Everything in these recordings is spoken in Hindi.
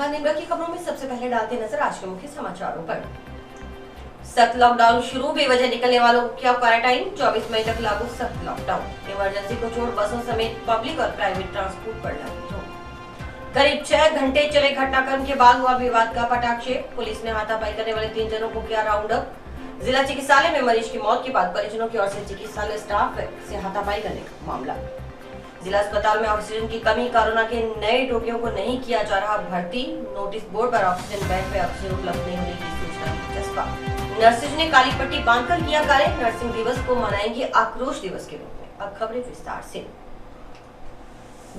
निर्भया की खबरों में सबसे पहले डालते नजर आज के मुख्य समाचारों पर। सख्त लॉकडाउन शुरू, बेवजह निकलने वालों को किया क्वारंटाइन। 24 मई तक लागू सख्त लॉकडाउन। इमरजेंसी को छोड़ बसों समेत पब्लिक और प्राइवेट ट्रांसपोर्ट पर लगी रोक। करीब 6 घंटे चले घटनाक्रम के बाद हुआ विवाद का पटाक्षेप। पुलिस ने हाथापाई करने वाले 3 जनों को किया राउंड अप। जिला चिकित्सालय में मरीज की मौत के बाद परिजनों की ओर से चिकित्सालय स्टाफ से हाथापाई करने का मामला। जिला अस्पताल में ऑक्सीजन की कमी, कोरोना के नए रोगियों को नहीं किया जा रहा भर्ती। नोटिस बोर्ड पर ऑक्सीजन बेड पे ऑक्सीजन उपलब्ध नहीं होने की सूचना की चस्पा। नर्सेज ने काली पट्टी बांधकर किया कार्य। नर्सिंग दिवस को मनाएंगे आक्रोश दिवस के रूप में। अब खबरें विस्तार से।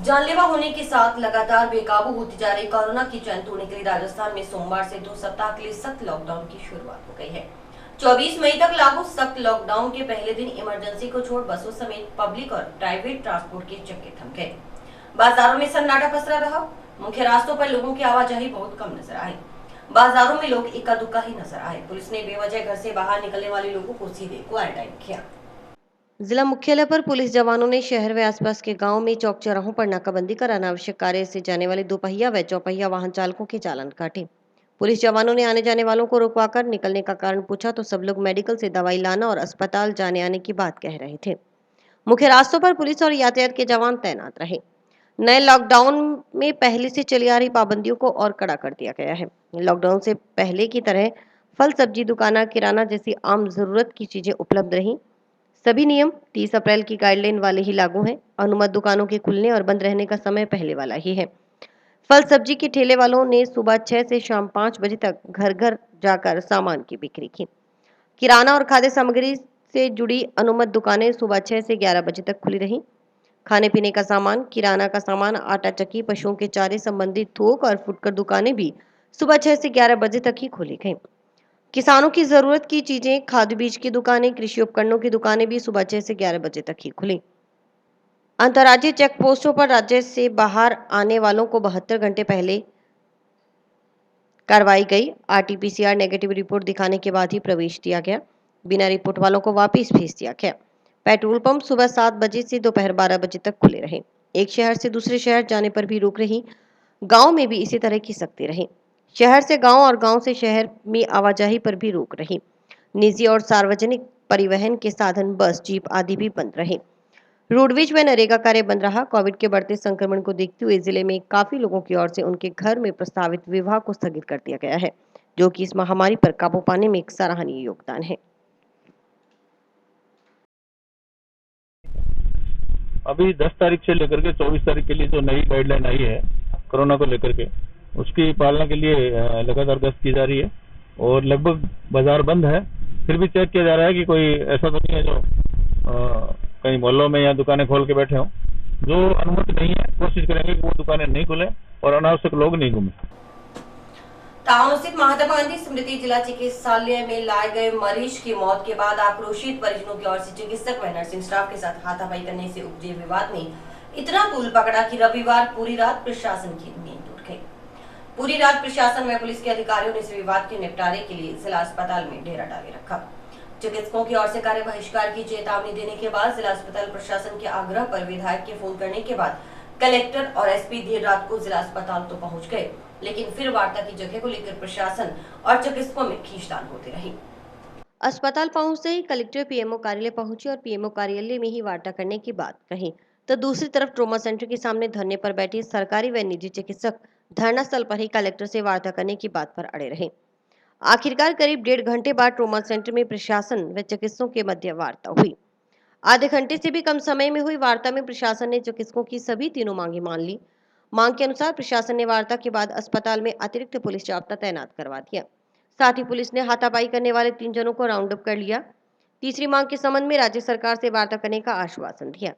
जानलेवा होने के साथ लगातार बेकाबू होती जा रही कोरोना की चैन तोड़ने के लिए राजस्थान में सोमवार से 2 सप्ताह के लिए सख्त लॉकडाउन की शुरुआत हो गई है। 24 मई तक लागू सख्त लॉकडाउन के पहले दिन इमरजेंसी को छोड़ बसों समेत पब्लिक और प्राइवेट ट्रांसपोर्ट के चक्के थम गए। बाजारों में सन्नाटा पसरा रहा। मुख्य रास्तों पर लोगों की आवाजाही बहुत कम नजर आई। बाजारों में लोग इक्का दुक्का ही नजर आए। पुलिस ने बेवजह घर से बाहर निकलने वाले लोगों को सीधे क्वारंटाइन किया। जिला मुख्यालय पर पुलिस जवानों ने शहर व आसपास के गांव में चौक चौराहों पर नाकाबंदी कर अनावश्यक कार्य से जाने वाले 2 पहिया व चौपहिया वाहन चालकों के चालान काटे। पुलिस जवानों ने आने जाने वालों को रुकवाकर निकलने का कारण पूछा तो सब लोग मेडिकल से दवाई लाना और अस्पताल जाने आने की बात कह रहे थे। मुख्य रास्तों पर पुलिस और यातायात के जवान तैनात रहे। नए लॉकडाउन में पहले से चली आ रही पाबंदियों को और कड़ा कर दिया गया है। लॉकडाउन से पहले की तरह फल सब्जी दुकाना, किराना जैसी आम जरूरत की चीजें उपलब्ध रहीं। सभी नियम 30 अप्रैल की गाइडलाइन वाले ही लागू हैं। अनुमत दुकानों के खुलने और बंद रहने का समय पहले वाला ही है। फल सब्जी के ठेले वालों ने सुबह 6 से शाम 5 बजे तक घर घर जाकर सामान की बिक्री की। किराना और खाद्य सामग्री से जुड़ी अनुमत दुकानें सुबह 6 से 11 बजे तक खुली रहीं। खाने पीने का सामान, किराना का सामान, आटा चक्की, पशुओं के चारे संबंधित थोक और फुटकर दुकानें भी सुबह 6 से 11 बजे तक ही खोली गईं। किसानों की जरूरत की चीजें, खाद बीज की दुकानें, कृषि उपकरणों की दुकानें भी सुबह 6 से 11 बजे तक ही खुली। अंतर्राज्यीय चेक पोस्टों पर राज्य से बाहर आने वालों को 72 घंटे पहले करवाई गई आरटी-पीसीआर नेगेटिव रिपोर्ट दिखाने के बाद ही प्रवेश दिया गया। बिना रिपोर्ट वालों को वापस भेज दिया गया। पेट्रोल पंप सुबह 7 बजे से दोपहर 12 बजे तक खुले रहे। एक शहर से दूसरे शहर जाने पर भी रोक रही। गांव में भी इसी तरह की सख्ती रही। शहर से गांव और गांव से शहर में आवाजाही पर भी रोक रही। निजी और सार्वजनिक परिवहन के साधन, बस, जीप आदि भी बंद रहे। रोडवेज व नरेगा कार्य बंद रहा। कोविड के बढ़ते संक्रमण को देखते हुए जिले में काफी लोगों की ओर से उनके घर में प्रस्तावित विवाह को स्थगित कर दिया गया है, जो कि इस महामारी पर काबू पाने में एक सराहनीय योगदान है। अभी 10 तारीख से लेकर के 24 तारीख के लिए जो नई गाइडलाइन आई है कोरोना को लेकर के, उसकी पालना के लिए लगातार गश्त की जा रही है और लगभग बाजार बंद है। फिर भी चेक किया जा रहा है कि कोई ऐसा तो नहीं है जो कहीं मोहल्लों में या दुकानें खोल के बैठे हों। जो अनुमति नहीं है, कोशिश करेंगे कि वो दुकानें नहीं खुले और अनावश्यक लोग नहीं घूमें। टाउन स्थित महात्मा गांधी स्मृति जिला चिकित्सालय में लाए गए मरीज की मौत के बाद आक्रोशित परिजनों की ओर से चिकित्सक व नर्सिंग स्टाफ के साथ हाथापाई करने से उपजे विवाद ने इतना तूल पकड़ा कि रविवार पूरी रात प्रशासन की नींद टूट गई। पूरी रात प्रशासन व पुलिस के अधिकारियों ने इस विवाद के निपटारे के लिए जिला अस्पताल में डेरा डाले रखा। चिकित्सकों की ओर से कार्य बहिष्कार की चेतावनी देने के बाद जिला अस्पताल प्रशासन के आग्रह पर विधायक के फोन करने के बाद कलेक्टर और एसपी देर रात को जिला अस्पताल तो पहुंच गए, लेकिन फिर वार्ता की जगह को लेकर प्रशासन और चिकित्सकों में खींचतान होती रही। अस्पताल पहुंचते ही कलेक्टर पीएमओ कार्यालय पहुंचे और पीएमओ कार्यालय में ही वार्ता करने की बात कही, तो दूसरी तरफ ट्रॉमा सेंटर के सामने धरने पर बैठे सरकारी व निजी चिकित्सक धरना स्थल पर ही कलेक्टर से वार्ता करने की बात पर अड़े रहे। आखिरकार करीब 1.5 घंटे बाद ट्रॉमा सेंटर में प्रशासन व चिकित्सकों के मध्य वार्ता हुई। आधे घंटे से भी कम समय में हुई वार्ता में प्रशासन ने चिकित्सकों की सभी तीनों मांगे मान ली। मांग के अनुसार प्रशासन ने वार्ता के बाद अस्पताल में अतिरिक्त पुलिस जाब्ता तैनात करवा दिया। साथ ही पुलिस ने हाथापाई करने वाले 3 जनों को राउंड अप कर लिया। तीसरी मांग के संबंध में राज्य सरकार से वार्ता करने का आश्वासन दिया।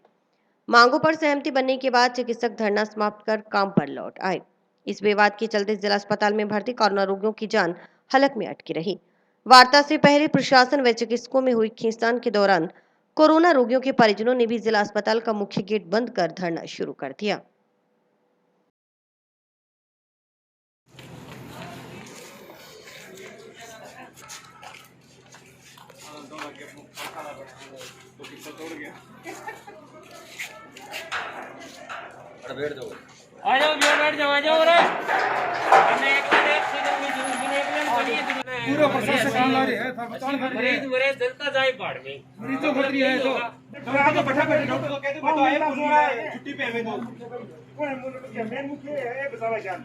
मांगों पर सहमति बनने के बाद चिकित्सक धरना समाप्त कर काम पर लौट आए। इस विवाद के चलते जिला अस्पताल में भर्ती कोरोना रोगियों की जान हलक में अटकी रही। वार्ता से पहले प्रशासन व चिकित्सकों में हुई खींचतान के दौरान कोरोना रोगियों के परिजनों ने भी जिला अस्पताल का मुख्य गेट बंद कर धरना शुरू कर दिया। आ जाओ, बैठ जाओ, आ जाओ रे। पूरा प्रशासन काम ला रही है मरीज मरे जनता जाए पहाड़ में मरीजों को है तो आप तो बैठा बैठे डॉक्टर को कहते बताओ है छुट्टी पे हमें तो कौन मेन मुख्य है बतावा जान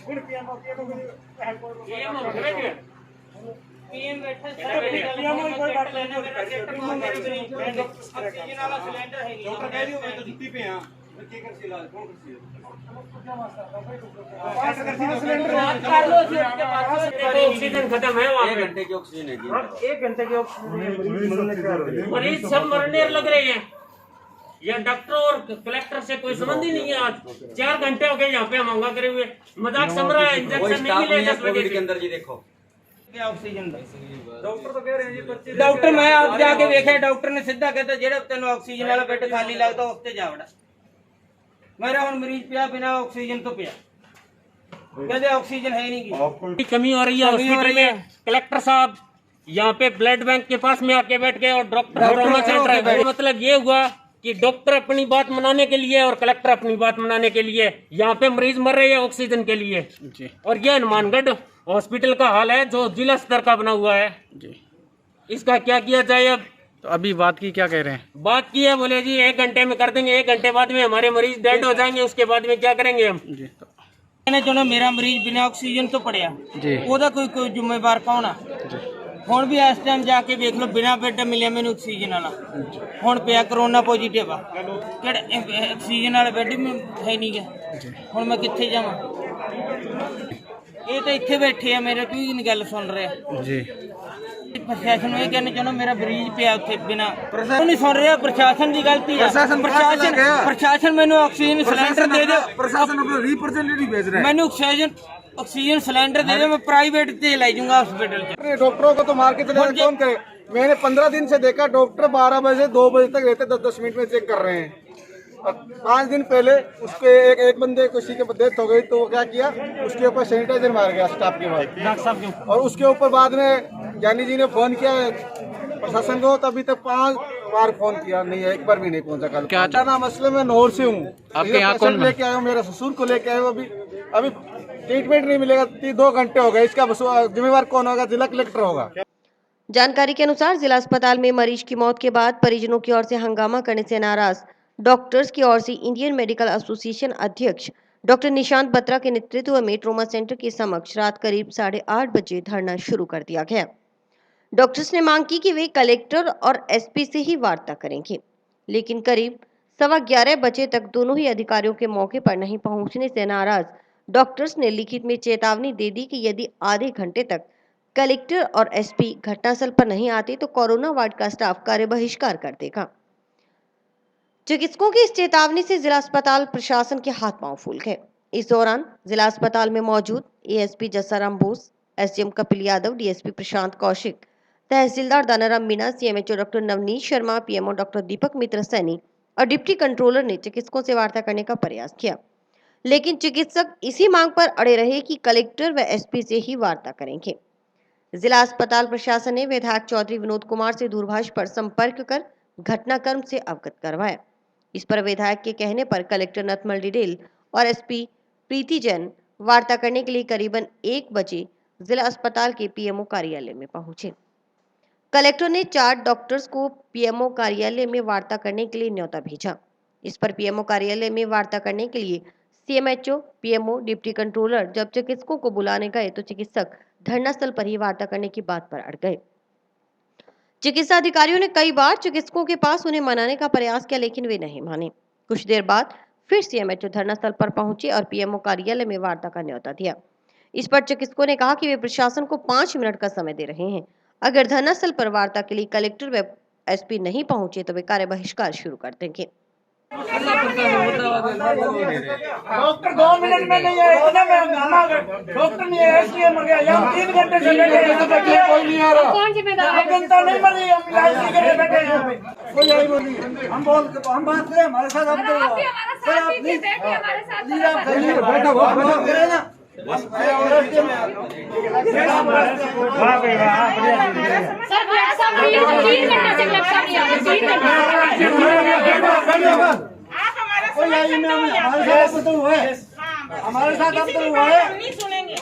कौन पीएम पीएम बैठा पीएम कोई बात नहीं ऑक्सीजन वाला सिलेंडर है डॉक्टर कह दियो मैं तो छुट्टी पे हां क्या कर इलाज कौन कर ऑक्सीजन खत्म है वहाँ पे 1 घंटे की ऑक्सीजन है जी 1 घंटे की ऑक्सीजन मरीज सब मरने लग रहे हैं। यह डॉक्टर और कलेक्टर से कोई संबंध ही नहीं है। आज 4 घंटे हो गए यहाँ पे हम हंगा करे हुए, मजाक सम रहा है। कोई इंजेक्शन नहीं स्टाफ मिले नहीं है 10 बजे कोविड के से। अंदर जी देखो ऑक्सीजन डॉक्टर तो कह रहे हैं जी 25 डॉक्टर मैं आप जाके वेखे डॉक्टर ने सीधा कहता जेड़ा तेन ऑक्सीजन वाला बेड खाली लगता उसते जावड़ा मेरा हुन मरीज पिया बिना ऑक्सीजन तो पिया कहते ऑक्सीजन है नहीं की कमी हो रही है कमी हो हॉस्पिटल रही है। में। कलेक्टर साहब यहाँ पे ब्लड बैंक के पास में आके बैठ गए और डॉक्टर कोरोना चल रहा है। बैठ- मतलब ये हुआ कि डॉक्टर अपनी बात मनाने के लिए और कलेक्टर अपनी बात मनाने के लिए यहाँ पे मरीज मर रहे हैं ऑक्सीजन के लिए। और ये हनुमानगढ़ हॉस्पिटल का हाल है जो जिला स्तर का बना हुआ है। इसका क्या किया जाए? अब तो अभी बात की क्या कह रहे हैं? बात की है, बोले जी 1 घंटे में कर देंगे। 1 घंटे बाद में हमारे मरीज डेड हो जाएंगे, उसके बाद में क्या करेंगे हम? जी तो कहने चलो मेरा मरीज बिना ऑक्सीजन तो पड़िया जी ਉਹਦਾ ਕੋਈ ਜ਼ਿੰਮੇਵਾਰ ਕੌਣ ਆ ਹੁਣ ਵੀ ਇਸ ਟਾਈਮ ਜਾ ਕੇ ਵੇਖ ਲਓ ਬਿਨਾ ਬੈੱਡ ਮਿਲਿਆ ਮੈਨੂੰ ਆਕਸੀਜਨ ਵਾਲਾ ਹੁਣ ਪਿਆ ਕਰੋਨਾ ਪੋਜ਼ਿਟਿਵ ਆ ਕਿਹੜਾ ਆਕਸੀਜਨ ਵਾਲਾ ਬੈੱਡ ਵੀ ਹੈ ਨਹੀਂ ਗਾ ਹੁਣ ਮੈਂ ਕਿੱਥੇ ਜਾਵਾਂ ਇਹ ਤਾਂ ਇੱਥੇ ਬੈਠੇ ਆ ਮੇਰੇ ਕੋਈ ਨਹੀਂ ਗੱਲ ਸੁਣ ਰਿਹਾ जी ਪ੍ਰਸ਼ਾਸਨ ਨੂੰ ਇਹ ਕਹਿਣਾ ਚਾਹੁੰਦਾ ਮੇਰਾ ਮਰੀਜ਼ ਪਿਆ ਉੱਥੇ ਬਿਨਾ ਪ੍ਰਸ਼ਾਸਨ ਨਹੀਂ ਸੁਣ ਰਿਹਾ ਪ੍ਰਸ਼ਾਸਨ ਦੀ ਗਲਤੀ ਆ ਪ੍ਰਸ਼ਾਸਨ ਮੈਨੂੰ ਆਕਸੀਜਨ ਸਿਲੰਡਰ ਦੇ ਦਿਓ प्रशासन अपना रिप्रेजेंटेटिव भेज रहे ਮੈਨੂੰ ऑक्सीजन सिलेंडर दे दो मैं प्राइवेट से ले जाऊंगा हॉस्पिटल हैं डॉक्टरों को तो मार के चले कौन करे मैंने 15 दिन से देखा डॉक्टर 12 बजे से 2 बजे तक रहते 10-10 मिनट में चेक कर रहे हैं। और 5 दिन पहले उसके एक बंदे किसी के डेथ हो गई तो क्या किया उसके ऊपर सैनिटाइजर मार गया स्टाफ के बाद और उसके ऊपर बाद में ज्ञानी जी ने फोन किया प्रशासन को तभी तक 5 बार फोन किया नहीं है एक बार भी नहीं पहुंचा कल क्या ना मसले में नौर से हूँ आपके यहाँ कौन लेके आया हूँ मेरा ससुर को लेके आया हूँ अभी ट्रीटमेंट नहीं मिलेगा 2 घंटे हो गए इसका जिम्मेवार कौन होगा जिला कलेक्टर होगा। जानकारी के अनुसार जिला अस्पताल में मरीज की मौत के बाद परिजनों की ओर से हंगामा करने से नाराज डॉक्टर्स की ओर से इंडियन मेडिकल एसोसिएशन अध्यक्ष डॉक्टर निशांत बत्रा के नेतृत्व में ट्रोमा सेंटर के समक्ष रात करीब 8:30 बजे धरना शुरू कर दिया गया। डॉक्टर्स ने मांग की कि वे कलेक्टर और एसपी से ही वार्ता करेंगे, लेकिन करीब 11:15 बजे तक दोनों ही अधिकारियों के मौके पर नहीं पहुंचने से नाराज डॉक्टर्स ने लिखित में चेतावनी दे दी कि यदि आधे घंटे तक कलेक्टर और एसपी घटनास्थल पर नहीं आते तो कोरोना वार्ड का स्टाफ कार्य बहिष्कार कर देगा। चिकित्सकों की इस चेतावनी से जिला अस्पताल प्रशासन के हाथ पांव फूल गए। इस दौरान जिला अस्पताल में मौजूद ASP Jasaram Bose, SDM Kapil Yadav, DSP Prashant Kaushik, tehsildar Danaram Meena, CMHO doctor Navneet Sharma, PMO doctor Deepak Mitra Saini और डिप्टी कंट्रोलर ने चिकित्सकों से वार्ता करने का प्रयास किया, लेकिन चिकित्सक इसी मांग पर अड़े रहे कि कलेक्टर व एसपी से ही वार्ता करेंगे। जिला अस्पताल प्रशासन ने विधायक चौधरी विनोद कुमार से दूरभाष पर संपर्क कर घटनाक्रम से अवगत करवाया। इस पर विधायक के कहने पर कलेक्टर नथमल डिडेल और एसपी प्रीति जैन वार्ता करने के लिए करीबन 1 बजे जिला अस्पताल के पीएमओ कार्यालय में पहुंचे। कलेक्टर ने 4 डॉक्टर्स को पीएमओ कार्यालय में वार्ता करने के लिए न्योता भेजा। इस पर पीएमओ कार्यालय में वार्ता करने के लिए सीएमएचओ, पीएमओ, डिप्टी कंट्रोलर जब चिकित्सकों को बुलाने गए तो चिकित्सक धरनास्थल पर ही वार्ता करने की बात पर अड़ गए। चिकित्सा अधिकारियों ने कई बार चिकित्सकों के पास उन्हें मनाने का प्रयास किया, लेकिन वे नहीं माने। कुछ देर बाद फिर सीएमएचओ धरनास्थल पर पहुंचे और पीएमओ कार्यालय में वार्ता का न्योता दिया। इस पर चिकित्सकों ने कहा कि वे प्रशासन को 5 मिनट का समय दे रहे हैं। अगर धरनास्थल पर वार्ता के लिए कलेक्टर व एसपी नहीं पहुंचे तो वे कार्य बहिष्कार शुरू कर देंगे। डॉक्टर 2 मिनट में नहीं है इतना में हंगामा डॉक्टर नहीं है इसलिए मर गया यहाँ 3 घंटे से बैठे हैं कोई नहीं आ रहा। कौन जिम्मेदार है? जनता नहीं मर रही, हम इलाज नहीं कर रहे बैठे हैं यहाँ पे कोई आई बोली हम बात करें हमारे साथ आप सर आप नहीं बैठो बात करें ना कोई आई में हमारे साथ तो है हमारे साथ अब तो हुआ है नहीं सुनेंगे।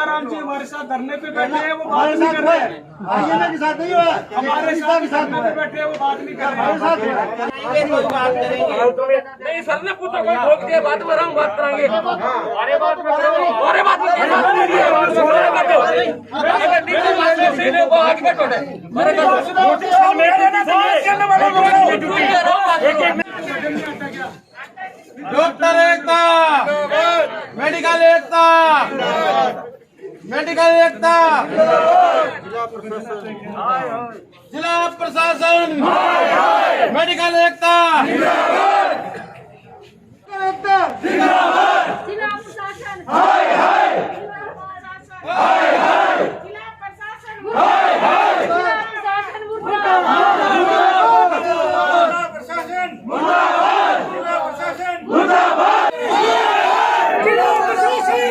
राम जी हमारे साथ धरने पे बैठे हैं, वो बात हमारे नहीं साथ कर हुआ रहे है, आईएमए के साथ नहीं हुआ है, हमारे के साथ साथ धरने हुआ पे है, बैठे हैं, वो बात नहीं कर हमारे रहे साथ हुआ है। कोई बात करेंगे। नहीं सर ने पूछा कोई ठोक दिया बात में हम बात करेंगे अरे बात में अरे बात डॉक्टर एकता, मेडिकल एकता, मेडिकल एकता, जिला प्रशासन, मेडिकल एकता, जिला प्रशासन हाय हाय जिला प्रशासन हाय हाय जिला प्रशासन हाय हाय जिला प्रशासन मुर्दाबाद जिला प्रशासन मुर्दाबाद जिला प्रशासन मुर्दाबाद जिला प्रशासन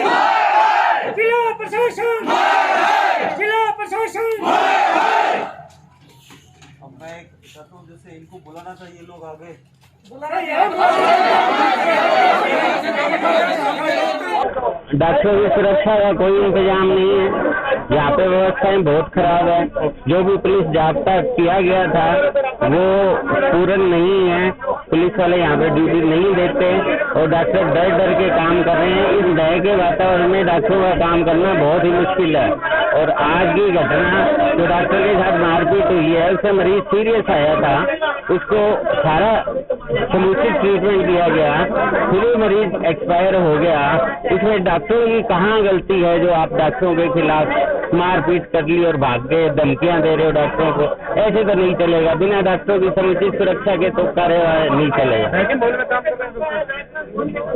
जिला प्रशासन जिला प्रशासन अब मैं कहता हूँ जैसे इनको बुलाना चाहिए लोग आगे। डॉक्टरों की सुरक्षा का कोई इंतजाम नहीं है। यहाँ पे व्यवस्थाएं बहुत खराब है। जो भी पुलिस जाब्ता किया गया था वो पूर्ण नहीं है। पुलिस वाले यहाँ पे ड्यूटी नहीं देते और डॉक्टर डर डर के काम कर रहे हैं। इस भय के वातावरण में डॉक्टरों का काम करना बहुत ही मुश्किल है। और आज की घटना जो डॉक्टर के साथ मारपीट हुई है, उससे मरीज सीरियस आया था, उसको सारा समुचित ट्रीटमेंट दिया गया, फिर भी मरीज एक्सपायर हो गया। इसमें डॉक्टरों की कहाँ गलती है जो आप डॉक्टरों के खिलाफ मारपीट कर ली और भाग के धमकियां दे रहे हो डॉक्टरों को? ऐसे तो नहीं चलेगा। बिना डॉक्टरों की समुचित सुरक्षा के तो कार्य नहीं चलेगा।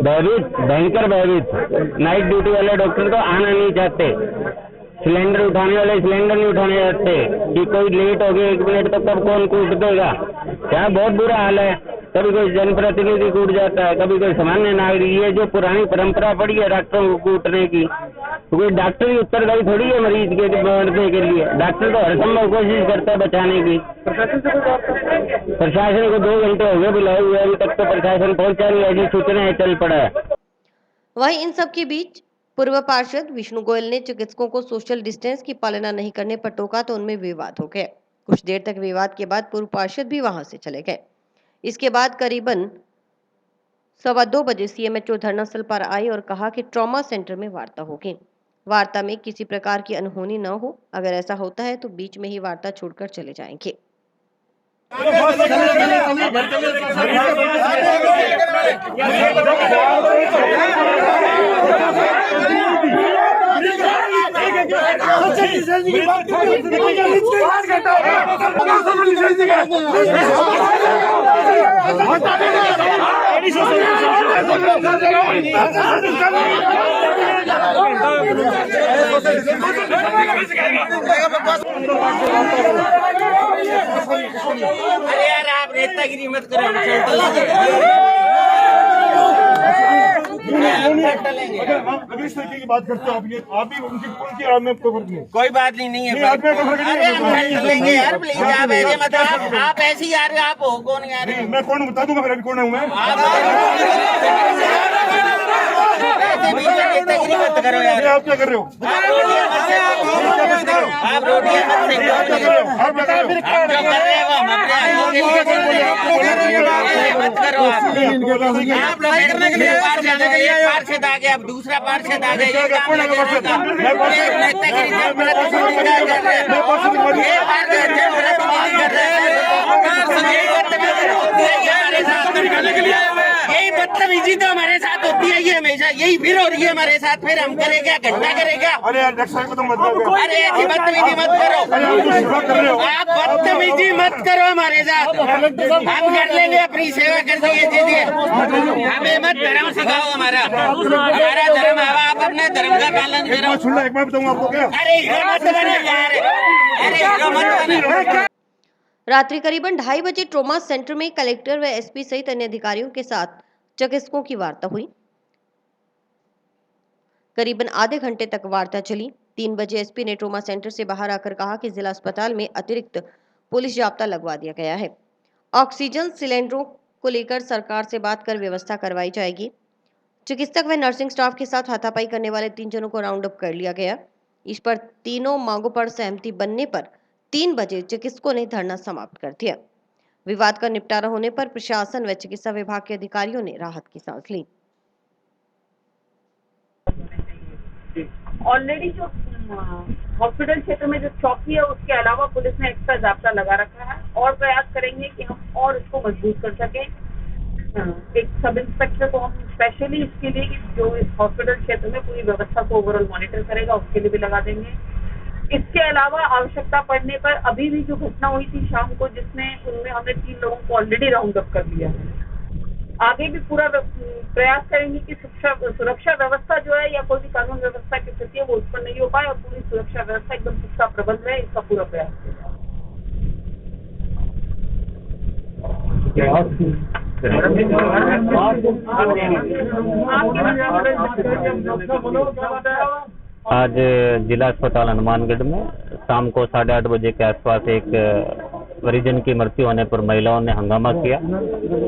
भयभीत, भयंकर भयभीत। नाइट ड्यूटी वाले डॉक्टर तो आना नहीं चाहते। सिलेंडर उठाने वाले सिलेंडर नहीं उठाने जाते कि कोई लेट हो गया 1 मिनट तो कब कौन कूट देगा। यहाँ बहुत बुरा हाल है। कभी कोई जनप्रतिनिधि कूट जाता है, कभी कोई सामान्य नागरिक। ये जो पुरानी परंपरा पड़ी है डॉक्टरों को कूटने की, तो कोई डॉक्टर ही उत्तरदायी थोड़ी है मरीज के बढ़ने के लिए। डॉक्टर तो हर संभव कोशिश करता है बचाने की। प्रशासन को 2 घंटे हो गए बुलाए हुए, अभी तक तो प्रशासन पहुंचा नहीं। ऐसी सूचनाएं चल पड़ा है। वहीं इन सब के बीच पूर्व पार्षद विष्णु गोयल ने चिकित्सकों को सोशल डिस्टेंस की पालना नहीं करने पर टोका तो उनमें विवाद हो गया। कुछ देर तक विवाद के बाद पूर्व पार्षद भी वहां से चले गए। इसके बाद करीबन 2:15 बजे सीएमएचओ धरनास्थल पर आई और कहा कि ट्रॉमा सेंटर में वार्ता होगी। वार्ता में किसी प्रकार की अनहोनी न हो, अगर ऐसा होता है तो बीच में ही वार्ता छोड़कर चले जाएंगे। अरे यार आप नेतागिरी मत करो, हम अगर इस तरीके की बात करते हो आप भी उनकी आड़ में कोई फर्क नहीं। कोई बात नहीं है। आप में कोई फर्क नहीं अरे हम छाट लेंगे यार, प्लीज आप ऐसे मत। आप ऐसे ही आ रहे हो, आप हो कौन यार? है। मैं कौन बता दूंगा, फिर अभी कौन हूँ मैं? ऐसे बीच में नेतागिरी मत करो यार। आप क्या कर रहे हो? आप रोटियां मत सेको। आप क्या कर रहे हो? हम जो कर रहे हैं वो हम अपने आदमी के लिए कर रहे हैं। मत करो आप लोग करने के लिए पार्षद आ गए, अब दूसरा पार्षद आ गए। ये काम नहीं होगा। नेतागिरी जनप्रतिनिधि कर रहे हैं, ये पार्षद जनप्रतिनिधि कर रहे हैं। यही बदतमीजी तो हमारे साथ होती है, ये हमेशा यही फिर हो रही है हमारे साथ। फिर हम करेगा, घंटा करेगा। अरे यार डॉक्टर साहब को तो मत करो। अरे ऐसी बदतमीजी मत करो। आप बदतमीजी मत करो हमारे साथ। हम कर लेंगे, अपनी सेवा कर देंगे। हमें मत धर्म सिखाओ हमारा धर्म। आप अपने धर्म का पालन करो। सुन लो, एक बार बताऊंगा आपको क्या। अरे हीरो मत बनो यार, अरे हीरो मत बनो। रात्रि करीबन 2:30 बजे ट्रॉमा सेंटर में कलेक्टर व एसपी सहित अन्य अधिकारियों के साथ चिकित्सकों की वार्ता हुई। करीबन आधे घंटे तक वार्ता चली। 3 बजे एसपी ने ट्रॉमा सेंटर से बाहर आकर कहा कि जिला अस्पताल में अतिरिक्त पुलिस जाब्ता लगवा दिया गया है। ऑक्सीजन सिलेंडरों को लेकर सरकार से बात कर व्यवस्था करवाई जाएगी। चिकित्सक व नर्सिंग स्टाफ के साथ हाथापाई करने वाले 3 जनों को राउंड अप कर लिया गया। इस पर तीनों मांगों पर सहमति बनने पर 3 बजे चिकित्सकों ने धरना समाप्त कर दिया। विवाद का निपटारा होने पर प्रशासन व चिकित्सा विभाग के अधिकारियों ने राहत की सांस ली। ऑलरेडी जो हॉस्पिटल क्षेत्र में जो चौकी है उसके अलावा पुलिस ने एक्स्ट्रा जाब्ता लगा रखा है और प्रयास करेंगे कि हम और इसको मजबूत कर सकें। एक सब इंस्पेक्टर को हम स्पेशली इसके लिए कि जो इस हॉस्पिटल क्षेत्र में पूरी व्यवस्था को ओवरऑल मॉनिटर करेगा उसके लिए भी लगा देंगे। इसके अलावा आवश्यकता पड़ने पर अभी भी जो घटना हुई थी शाम को जिसमें उनमें हमने 3 लोगों को ऑलरेडी राउंड अप कर लिया है। आगे भी पूरा प्रयास करेंगे कि सुरक्षा व्यवस्था जो है या कोई भी कानून व्यवस्था की स्थिति है वो उत्पन्न नहीं हो पाए और पूरी सुरक्षा व्यवस्था एकदम पुख्ता प्रबंध है, इसका पूरा प्रयास आज जिला अस्पताल हनुमानगढ़ में शाम को 8:30 बजे के आसपास एक परिजन की मृत्यु होने पर महिलाओं ने हंगामा किया।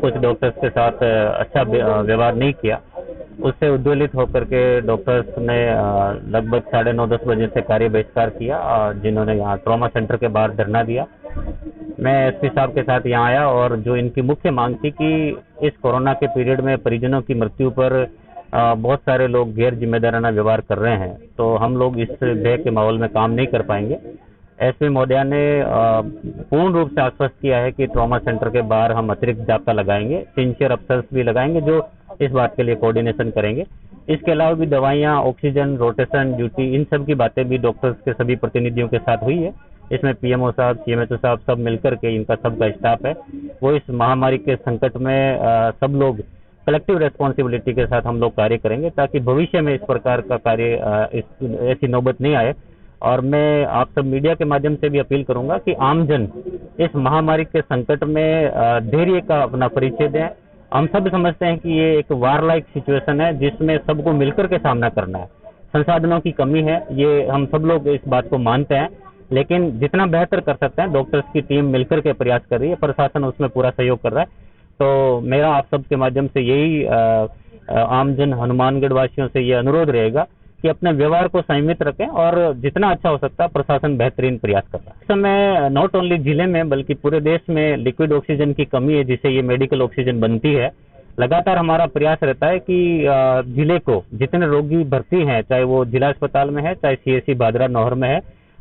कुछ डॉक्टर्स के साथ अच्छा व्यवहार नहीं किया। उससे उद्वेलित होकर के डॉक्टर्स ने लगभग 9:30-10 बजे से कार्य बहिष्कार किया, जिन्होंने यहाँ ट्रॉमा सेंटर के बाहर धरना दिया। मैं एसपी साहब के साथ यहाँ आया और जो इनकी मुख्य मांग थी कि इस कोरोना के पीरियड में परिजनों की मृत्यु पर बहुत सारे लोग गैर जिम्मेदाराना व्यवहार कर रहे हैं, तो हम लोग इस भय के माहौल में काम नहीं कर पाएंगे। एसपी महोदया ने पूर्ण रूप से आश्वस्त किया है कि ट्रॉमा सेंटर के बाहर हम अतिरिक्त जाब्ता लगाएंगे, सिंसियर अफसर्स भी लगाएंगे जो इस बात के लिए कोऑर्डिनेशन करेंगे। इसके अलावा भी दवाइयाँ, ऑक्सीजन, रोटेशन, ड्यूटी, इन सब की बातें भी डॉक्टर्स के सभी प्रतिनिधियों के साथ हुई है। इसमें पीएमओ साहब, सीएमएचओ साहब सब मिलकर के इनका सबका स्टाफ है, वो इस महामारी के संकट में सब लोग कलेक्टिव रेस्पॉन्सिबिलिटी के साथ हम लोग कार्य करेंगे ताकि भविष्य में इस प्रकार का कार्य ऐसी नौबत नहीं आए। और मैं आप सब मीडिया के माध्यम से भी अपील करूंगा कि आमजन इस महामारी के संकट में धैर्य का अपना परिचय दें। हम सब समझते हैं कि ये एक वार लाइक सिचुएशन है जिसमें सबको मिलकर के सामना करना है। संसाधनों की कमी है, ये हम सब लोग इस बात को मानते हैं, लेकिन जितना बेहतर कर सकते हैं डॉक्टर्स की टीम मिलकर के प्रयास कर रही है, प्रशासन उसमें पूरा सहयोग कर रहा है। तो मेरा आप सबके माध्यम से यही आमजन हनुमानगढ़ वासियों से ये अनुरोध रहेगा कि अपने व्यवहार को संयमित रखें और जितना अच्छा हो सकता है प्रशासन बेहतरीन प्रयास कर रहा है। इस समय नॉट ओनली जिले में बल्कि पूरे देश में लिक्विड ऑक्सीजन की कमी है, जिससे ये मेडिकल ऑक्सीजन बनती है। लगातार हमारा प्रयास रहता है कि जिले को जितने रोगी भर्ती हैं, चाहे वो जिला अस्पताल में है, चाहे सीएससी भादरा नौहर में है,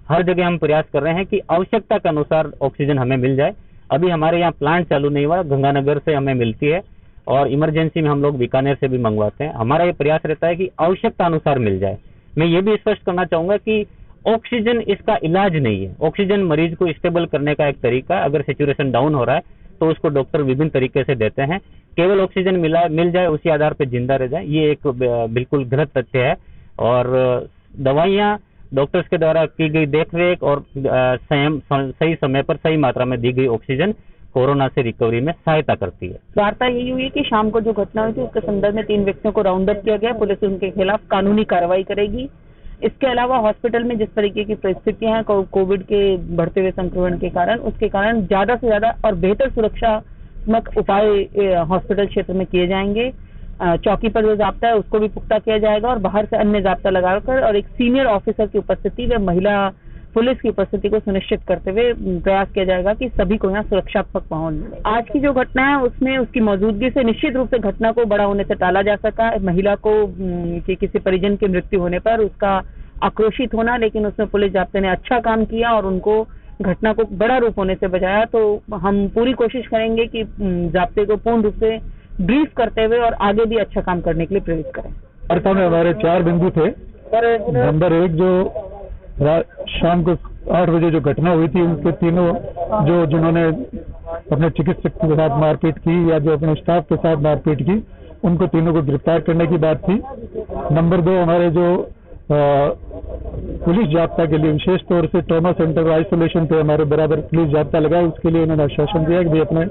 हर जगह हम प्रयास कर रहे हैं कि आवश्यकता के अनुसार ऑक्सीजन हमें मिल जाए। अभी हमारे यहाँ प्लांट चालू नहीं हुआ, गंगानगर से हमें मिलती है और इमरजेंसी में हम लोग बीकानेर से भी मंगवाते हैं। हमारा ये प्रयास रहता है कि आवश्यकता अनुसार मिल जाए। मैं ये भी स्पष्ट करना चाहूंगा कि ऑक्सीजन इसका इलाज नहीं है। ऑक्सीजन मरीज को स्टेबल करने का एक तरीका है। अगर सिचुएशन डाउन हो रहा है तो उसको डॉक्टर विभिन्न तरीके से देते हैं। केवल ऑक्सीजन मिल जाए उसी आधार पर जिंदा रह जाए, ये एक बिल्कुल गलत तथ्य है। और दवाइयाँ डॉक्टर्स के द्वारा की गई देखरेख और सही समय पर सही मात्रा में दी गई ऑक्सीजन कोरोना से रिकवरी में सहायता करती है। वार्ता यही हुई कि शाम को जो घटना हुई थी उसके संदर्भ में 3 व्यक्तियों को राउंड अप किया गया। पुलिस उनके खिलाफ कानूनी कार्रवाई करेगी। इसके अलावा हॉस्पिटल में जिस तरीके की परिस्थितियां हैं कोविड के बढ़ते हुए संक्रमण के कारण, उसके कारण ज्यादा से ज्यादा और बेहतर सुरक्षात्मक उपाय हॉस्पिटल क्षेत्र में किए जाएंगे। चौकी पर जो जाब्ता है उसको भी पुख्ता किया जाएगा और बाहर से अन्य जाब्ता लगाकर और एक सीनियर ऑफिसर की उपस्थिति व महिला पुलिस की उपस्थिति को सुनिश्चित करते हुए प्रयास किया जाएगा कि सभी को यहाँ सुरक्षात्मक माहौल मिले। आज की जो घटना है उसमें उसकी मौजूदगी से निश्चित रूप से घटना को बड़ा होने से टाला जा सका। महिला को कि किसी परिजन की मृत्यु होने पर उसका आक्रोशित होना, लेकिन उसमें पुलिस जाब्ते ने अच्छा काम किया और उनको घटना को बड़ा रूप होने से बचाया। तो हम पूरी कोशिश करेंगे कि जाब्ते को पूर्ण रूप से ब्रीफ करते हुए और आगे भी अच्छा काम करने के लिए प्रेरित करें। वार्ता में हमारे 4 बिंदु थे। नंबर 1, जो शाम को 8 बजे जो घटना हुई थी उनके तीनों जिन्होंने अपने चिकित्सक के साथ मारपीट की या जो अपने स्टाफ के साथ मारपीट की, उनको तीनों को गिरफ्तार करने की बात थी। नंबर 2, हमारे जो पुलिस जाब्ता के लिए विशेष तौर से ट्रॉमा सेंटर आइसोलेशन पे हमारे बराबर पुलिस जाब्ता लगा, उसके लिए उन्होंने आश्वासन दिया कि भाई अपने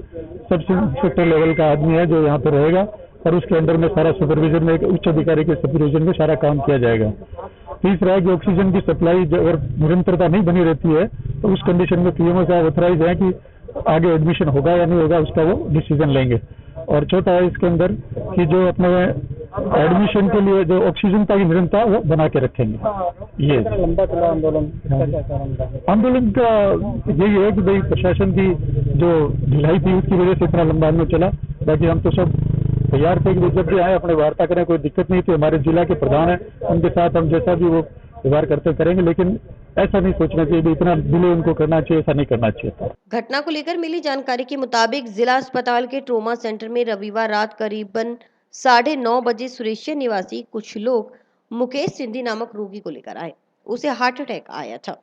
सब इंस्पेक्टर लेवल का आदमी है जो यहाँ पे रहेगा और उसके अंडर में सारा सुपरविजन में एक उच्च अधिकारी के सुपरविजन में सारा काम किया जाएगा। तीसरा है कि ऑक्सीजन की सप्लाई अगर निरंतरता नहीं बनी रहती है तो उस कंडीशन में पीएमओ साहब ऑथराइज है कि आगे एडमिशन होगा या नहीं होगा उसका वो डिसीजन लेंगे। और चौथा है इसके अंदर कि जो अपने एडमिशन के लिए जो ऑक्सीजन का निरंतरता वो बना के रखेंगे। ये लंबा चला आंदोलन का यही है कि भाई प्रशासन की जो ढिलाई थी उसकी वजह से इतना लंबा आंदोलन चला। बाकी हम तो सब तैयार थे कि जब भी आए अपने वार्ता करें, कोई दिक्कत नहीं थी। हमारे जिला के प्रधान है, उनके साथ हम जैसा भी वो व्यवहार करते करेंगे, लेकिन ऐसा नहीं सोचना चाहिए इतना डिले उनको करना चाहिए, ऐसा नहीं करना चाहिए। घटना को लेकर मिली जानकारी के मुताबिक जिला अस्पताल के ट्रोमा सेंटर में रविवार रात करीबन 9:30 बजे सुरेशिया निवासी कुछ लोग मुकेश सिंधी नामक रोगी को लेकर आए। उसे हार्ट अटैक आया था।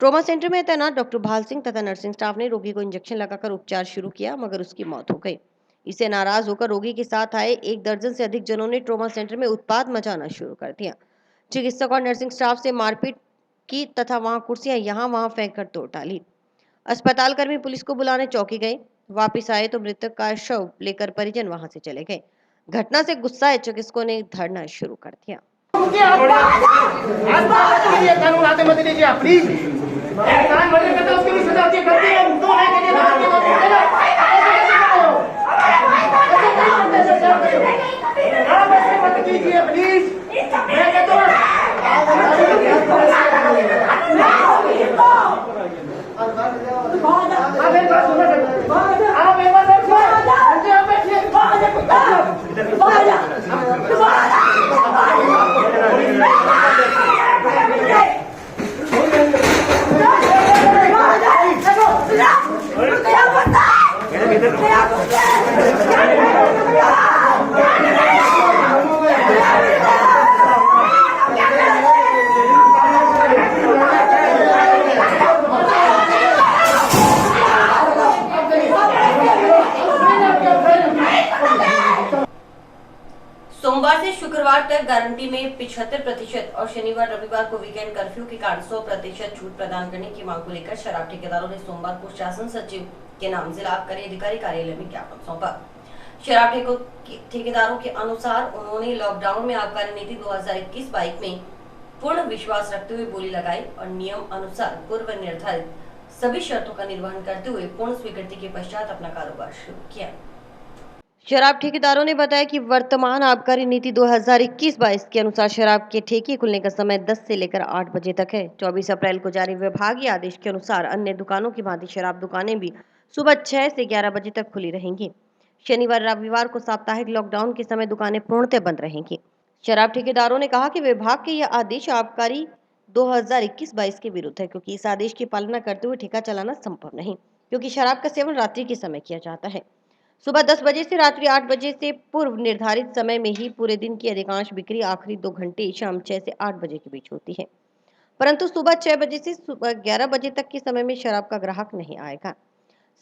ट्रोमा सेंटर में तैनात डॉक्टर भाल सिंह तथा नर्सिंग स्टाफ ने रोगी को इंजेक्शन लगाकर उपचार शुरू किया, मगर उसकी मौत हो गई। इससे नाराज होकर रोगी के साथ आए 1 दर्जन से अधिक जनों ने ट्रोमा सेंटर में उत्पात मचाना शुरू कर दिया। चिकित्सक और नर्सिंग स्टाफ से मारपीट की तथा वहां कुर्सियां यहाँ वहां फेंककर तोड़ डाली। अस्पताल कर्मी पुलिस को बुलाने चौकी गए। वापिस आए तो मृतक का शव लेकर परिजन वहां से चले गए। घटना से गुस्साए चिकित्सकों ने धरना शुरू कर दिया। सोमवार से शुक्रवार तक गारंटी में 75% और शनिवार रविवार को वीकेंड कर्फ्यू के कारण 100% छूट प्रदान करने की मांग को लेकर शराब ठेकेदारों ने सोमवार को शासन सचिव के नाम जिला आबकारी अधिकारी कार्यालय में ज्ञापन सौंपा। शराब ठेकेदारों के अनुसार उन्होंने लॉकडाउन में आबकारी नीति 2021-22 में पूर्ण विश्वास रखते हुए बोली लगाई और नियम अनुसार पूर्व निर्धारित सभी शर्तों का निर्वहन करते हुए पूर्ण स्वीकृति के पश्चात अपना कारोबार शुरू किया। शराब ठेकेदारों ने बताया कि वर्तमान आबकारी नीति 2021-22 के अनुसार शराब के ठेके खुलने का समय 10 से लेकर 8 बजे तक है। 24 अप्रैल को जारी विभागीय आदेश के अनुसार अन्य दुकानों की भांति शराब दुकानें भी सुबह 6 से 11 बजे तक खुली रहेंगी। शनिवार रविवार को साप्ताहिक लॉकडाउन के समय दुकानें पूर्णतः बंद रहेंगी। शराब ठेकेदारों ने कहा कि विभाग के यह आदेश आबकारी 2021-22 के विरुद्ध है, क्योंकि इस आदेश की पालना करते हुए ठेका चलाना संभव नहीं, क्योंकि शराब का सेवन रात्रि के समय किया जाता है। सुबह 10 बजे से रात्रि 8 बजे से पूर्व निर्धारित समय में ही पूरे दिन की अधिकांश बिक्री आखिरी 2 घंटे शाम 6 से 8 बजे के बीच होती है, परंतु सुबह 6 बजे से सुबह 11 बजे तक के समय में शराब का ग्राहक नहीं आएगा।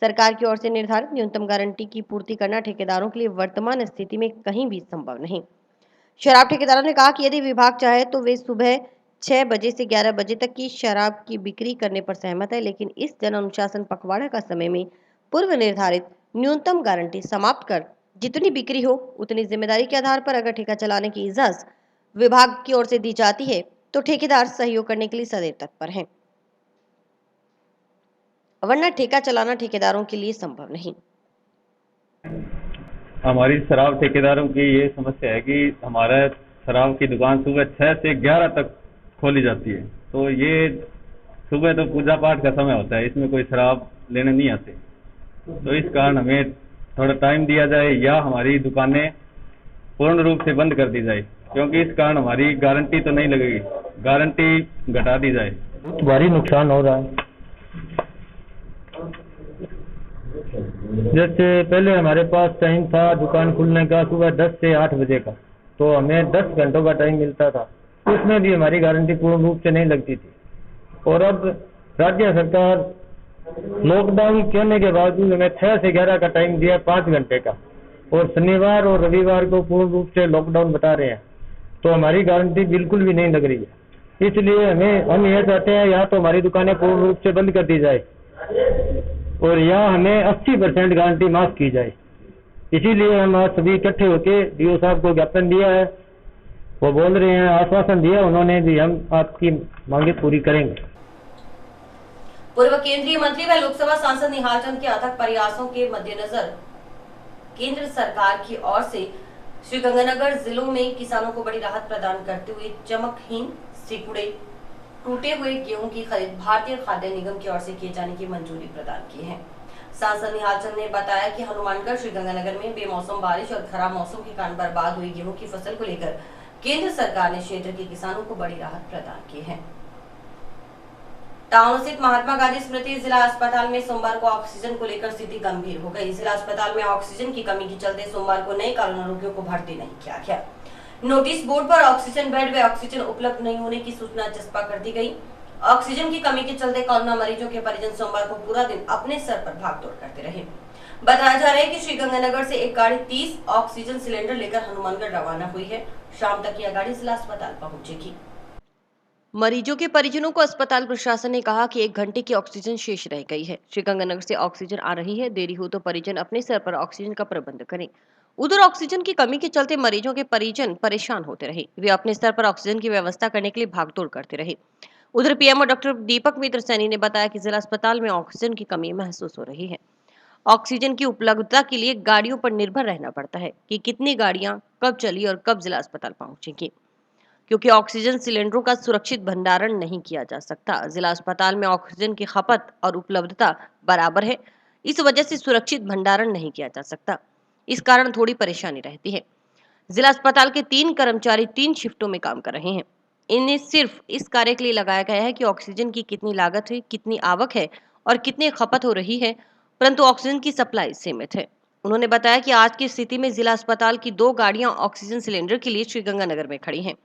सरकार की ओर से निर्धारित न्यूनतम गारंटी की पूर्ति करना ठेकेदारों के लिए वर्तमान स्थिति में कहीं भी संभव नहीं। शराब ठेकेदारों ने कहा कि यदि विभाग चाहे तो वे सुबह 6 बजे से 11 बजे तक की शराब की बिक्री करने पर सहमत है, लेकिन इस जन अनुशासन पखवाड़ा का समय में पूर्व निर्धारित न्यूनतम गारंटी समाप्त कर जितनी बिक्री हो उतनी जिम्मेदारी के आधार पर अगर ठेका चलाने की इजाजत विभाग की ओर से दी जाती है तो ठेकेदार सहयोग करने के लिए सदैव तत्पर हैं, वरना ठेका चलाना ठेकेदारों के लिए संभव नहीं। हमारी शराब ठेकेदारों की ये समस्या है कि हमारा शराब की दुकान सुबह 6 से 11 तक खोली जाती है, तो ये सुबह तो पूजा पाठ का समय होता है, इसमें कोई शराब लेने नहीं आते। तो इस कारण हमें थोड़ा टाइम दिया जाए या हमारी दुकानें पूर्ण रूप से बंद कर दी जाए, क्योंकि इस कारण हमारी गारंटी तो नहीं लगेगी, गारंटी घटा दी जाए। बहुत भारी नुकसान हो रहा है। जैसे पहले हमारे पास टाइम था दुकान खुलने का सुबह 10 से 8 बजे का, तो हमें 10 घंटों का टाइम मिलता था, उसमें भी हमारी गारंटी पूर्ण रूप से नहीं लगती थी। और अब राज्य सरकार लॉकडाउन कहने के बावजूद हमें 6 से 11 का टाइम दिया 5 घंटे का, और शनिवार और रविवार को पूर्ण रूप से लॉकडाउन बता रहे हैं, तो हमारी गारंटी बिल्कुल भी नहीं लग रही है। इसलिए हम ये चाहते हैं या तो हमारी दुकानें पूर्ण रूप से बंद कर दी जाए और या हमें 80% गारंटी माफ की जाए। इसीलिए हम आज सभी इकट्ठे होकर डीओ साहब को ज्ञापन दिया है, वो बोल रहे हैं, आश्वासन दिया उन्होंने भी, हम आपकी मांगे पूरी करेंगे। पूर्व केंद्रीय मंत्री व लोकसभा सांसद निहाल चंद के अथक प्रयासों के मद्देनजर केंद्र सरकार की ओर से श्रीगंगानगर जिलों में किसानों को बड़ी राहत प्रदान करते हुए चमकहीन सिकुड़े टूटे हुए गेहूं की खरीद भारतीय खाद्य निगम की ओर से किए जाने की मंजूरी प्रदान की है। सांसद निहाल चंद ने बताया कि हनुमानगढ़ श्रीगंगानगर में बेमौसम बारिश और खराब मौसम के कारण बर्बाद हुई गेहूं की फसल को लेकर केंद्र सरकार ने क्षेत्र के किसानों को बड़ी राहत प्रदान की है। टाउन स्थित महात्मा गांधी स्मृति जिला अस्पताल में सोमवार को ऑक्सीजन को लेकर स्थिति गंभीर हो गई। जिला अस्पताल में ऑक्सीजन की कमी के चलते सोमवार को नए कोरोना रोगियों को भर्ती नहीं किया गया। नोटिस बोर्ड पर ऑक्सीजन बेड व ऑक्सीजन उपलब्ध नहीं होने की सूचना चस्पा कर दी गई। ऑक्सीजन की कमी के चलते कोरोना मरीजों के परिजन सोमवार को पूरा दिन अपने सर पर भागदौड़ करते रहे। बताया जा रहा है कि श्रीगंगानगर से एक गाड़ी 30 ऑक्सीजन सिलेंडर लेकर हनुमानगढ़ रवाना हुई है। शाम तक यह गाड़ी जिला अस्पताल पहुंचेगी। मरीजों के परिजनों को अस्पताल प्रशासन ने कहा कि 1 घंटे की ऑक्सीजन शेष रह गई है। श्रीगंगानगर से ऑक्सीजन आ रही है, देरी हो तो परिजन अपने सर पर ऑक्सीजन का प्रबंध करें। उधर ऑक्सीजन की कमी के चलते मरीजों के परिजन परेशान होते रहे। वे अपने स्तर पर ऑक्सीजन की व्यवस्था करने के लिए भागदौड़ करते रहे। उधर पीएमओ डॉक्टर दीपक मित्र सैनी ने बताया कि जिला अस्पताल में ऑक्सीजन की कमी महसूस हो रही है। ऑक्सीजन की उपलब्धता के लिए गाड़ियों पर निर्भर रहना पड़ता है कि कितनी गाड़ियां कब चली और कब जिला अस्पताल पहुंचेंगी, क्योंकि ऑक्सीजन सिलेंडरों का सुरक्षित भंडारण नहीं किया जा सकता। जिला अस्पताल में ऑक्सीजन की खपत और उपलब्धता बराबर है, इस वजह से सुरक्षित भंडारण नहीं किया जा सकता। इस कारण थोड़ी परेशानी रहती है। जिला अस्पताल के 3 कर्मचारी 3 शिफ्टों में काम कर रहे हैं। इन्हें सिर्फ इस कार्य के लिए लगाया गया है कि ऑक्सीजन की कितनी लागत है, कितनी आवक है और कितनी खपत हो रही है, परंतु ऑक्सीजन की सप्लाई सीमित है। उन्होंने बताया कि आज की स्थिति में जिला अस्पताल की 2 गाड़ियां ऑक्सीजन सिलेंडर के लिए श्रीगंगानगर में खड़ी हैं।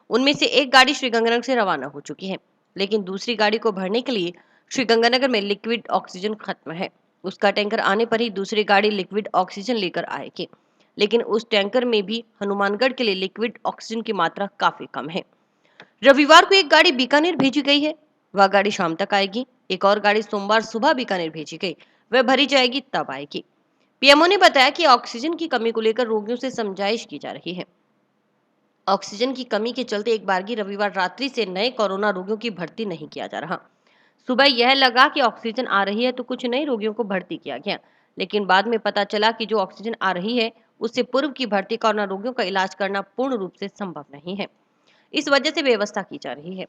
उनमें से एक गाड़ी श्रीगंगानगर से रवाना हो चुकी है, लेकिन दूसरी गाड़ी को भरने के लिए श्रीगंगानगर में लिक्विड ऑक्सीजन खत्म है। उसका टैंकर आने पर ही दूसरी गाड़ी लिक्विड ऑक्सीजन लेकर आएगी, लेकिन उस टैंकर में भी हनुमानगढ़ के लिए लिक्विड ऑक्सीजन की मात्रा काफी कम है। रविवार को एक गाड़ी बीकानेर भेजी गई है, वह गाड़ी शाम तक आएगी। एक और गाड़ी सोमवार सुबह बीकानेर भेजी गई, वह भरी जाएगी तब आएगी। पीएमओ ने बताया कि ऑक्सीजन की कमी को लेकर रोगियों से समझाइश की जा रही है। ऑक्सीजन की कमी के चलते एक बार की रविवार रात्रि से नए कोरोना रोगियों की भर्ती नहीं किया जा रहा। सुबह यह लगा कि ऑक्सीजन आ रही है तो कुछ नए रोगियों को भर्ती किया गया, लेकिन बाद में पता चला कि जो ऑक्सीजन आ रही है उससे पूर्व की भर्ती कोरोना रोगियों का इलाज करना पूर्ण रूप से संभव नहीं है। इस वजह से व्यवस्था की जा रही है।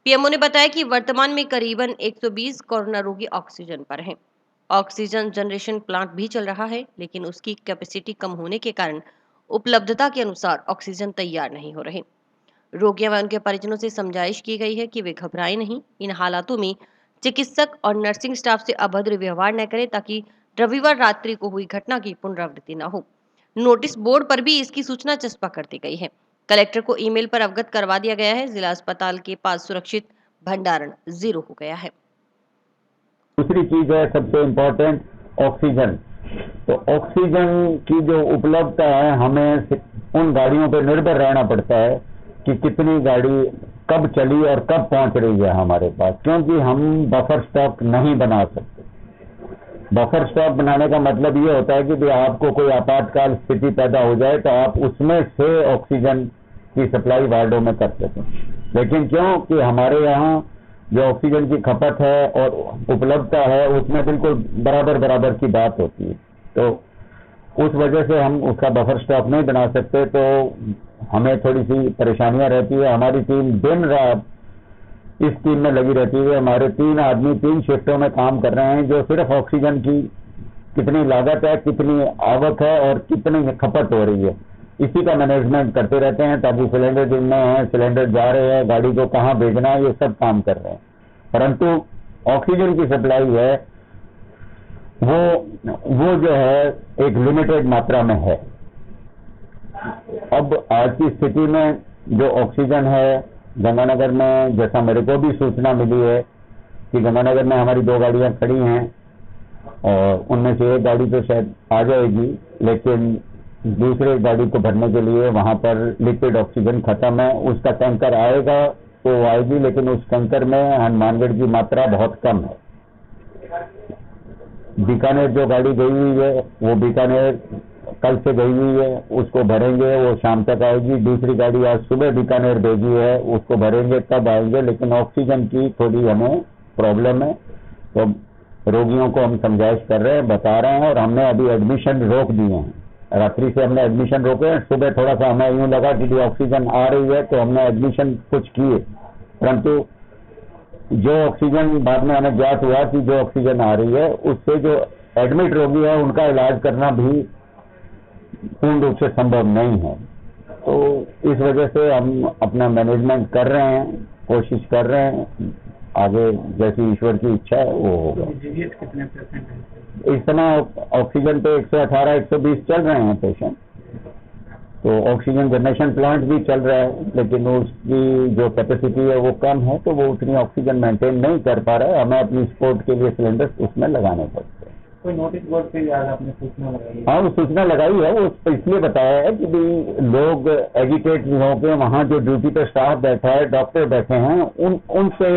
पीएमओ ने बताया कि वर्तमान में करीबन 120 कोरोना रोगी ऑक्सीजन पर हैं। ऑक्सीजन जनरेशन प्लांट भी चल रहा है, लेकिन उसकी कैपेसिटी कम होने के कारण उपलब्धता के अनुसार ऑक्सीजन तैयार नहीं हो रहे। रोगियों व उनके परिजनों से समझाइश की गई है कि वे घबराएं नहीं। इन हालातों में चिकित्सक और नर्सिंग स्टाफ से अभद्र व्यवहार न करें, ताकि रविवार रात्रि को हुई घटना की पुनरावृत्ति न हो। नोटिस बोर्ड पर भी इसकी सूचना चस्पा कर दी गई है। कलेक्टर को ईमेल पर अवगत करवा दिया गया है। जिला अस्पताल के पास सुरक्षित भंडारण 0 हो गया है। दूसरी चीज है सबसे इम्पोर्टेंट ऑक्सीजन। तो ऑक्सीजन की जो उपलब्धता है, हमें उन गाड़ियों पर निर्भर रहना पड़ता है कि कितनी गाड़ी कब चली और कब पहुंच रही है हमारे पास, क्योंकि हम बफर स्टॉक नहीं बना सकते। बफर स्टॉक बनाने का मतलब ये होता है कि भी आपको कोई आपातकाल स्थिति पैदा हो जाए तो आप उसमें से ऑक्सीजन की सप्लाई वार्डों में कर सकें। लेकिन क्योंकि हमारे यहाँ जो ऑक्सीजन की खपत है और उपलब्धता है उसमें बिल्कुल बराबर की बात होती है, तो उस वजह से हम उसका बफर स्टॉक नहीं बना सकते, तो हमें थोड़ी सी परेशानियां रहती है। हमारी टीम दिन रात इस टीम में लगी रहती है। हमारे 3 आदमी 3 शिफ्टों में काम कर रहे हैं, जो सिर्फ ऑक्सीजन की कितनी लागत है, कितनी आवक है और कितनी खपत हो रही है, इसी का मैनेजमेंट करते रहते हैं। ताकि सिलेंडर जिनमें है, सिलेंडर जा रहे हैं, गाड़ी को कहाँ भेजना है, ये सब काम कर रहे हैं। परंतु ऑक्सीजन की सप्लाई है वो जो है एक लिमिटेड मात्रा में है। अब आज की स्थिति में जो ऑक्सीजन है गंगानगर में, जैसा मेरे को भी सूचना मिली है कि गंगानगर में हमारी 2 गाड़ियां खड़ी हैं और उनमें से एक गाड़ी तो शायद आ जाएगी, लेकिन दूसरे गाड़ी को भरने के लिए वहां पर लिक्विड ऑक्सीजन खत्म है। उसका टैंकर आएगा तो आएगी, लेकिन उस टैंकर में हनुमानगढ़ की मात्रा बहुत कम है। बीकानेर जो गाड़ी गई हुई है वो बीकानेर कल से गई हुई है, उसको भरेंगे, वो शाम तक आएगी। दूसरी गाड़ी आज सुबह बीकानेर भेजी है, उसको भरेंगे तब आएंगे। लेकिन ऑक्सीजन की थोड़ी हमें प्रॉब्लम है, तो रोगियों को हम समझाइश कर रहे हैं, बता रहे हैं, और हमने अभी एडमिशन रोक दिए हैं। रात्रि से हमने एडमिशन रोके। सुबह थोड़ा सा हमें यूं लगा कि ऑक्सीजन आ रही है तो हमने एडमिशन कुछ किए, परंतु जो ऑक्सीजन बाद में हमें ज्ञात हुआ कि जो ऑक्सीजन आ रही है उससे जो एडमिट रोगी है उनका इलाज करना भी पूर्ण रूप से संभव नहीं है। तो इस वजह से हम अपना मैनेजमेंट कर रहे हैं, कोशिश कर रहे हैं, आगे जैसी ईश्वर की इच्छा है वो होगा। कितने पेशेंट हैं इस समय ऑक्सीजन पे 118 120 चल रहे हैं पेशेंट। तो ऑक्सीजन जनरेशन प्लांट भी चल रहा है, लेकिन उसकी जो कैपेसिटी है वो कम है, तो वो उतनी ऑक्सीजन मेंटेन नहीं कर पा रहा है। हमें अपनी सपोर्ट के लिए सिलेंडर उसमें लगाने पड़ते हैं। कोई नोटिस बोर्ड पे आज आपने सूचना लगाई? हाँ, वो सूचना लगाई है। वो इसलिए बताया है कि भाई लोग एजुकेट होकर वहाँ जो ड्यूटी पे स्टाफ बैठा है, डॉक्टर बैठे हैं, उनसे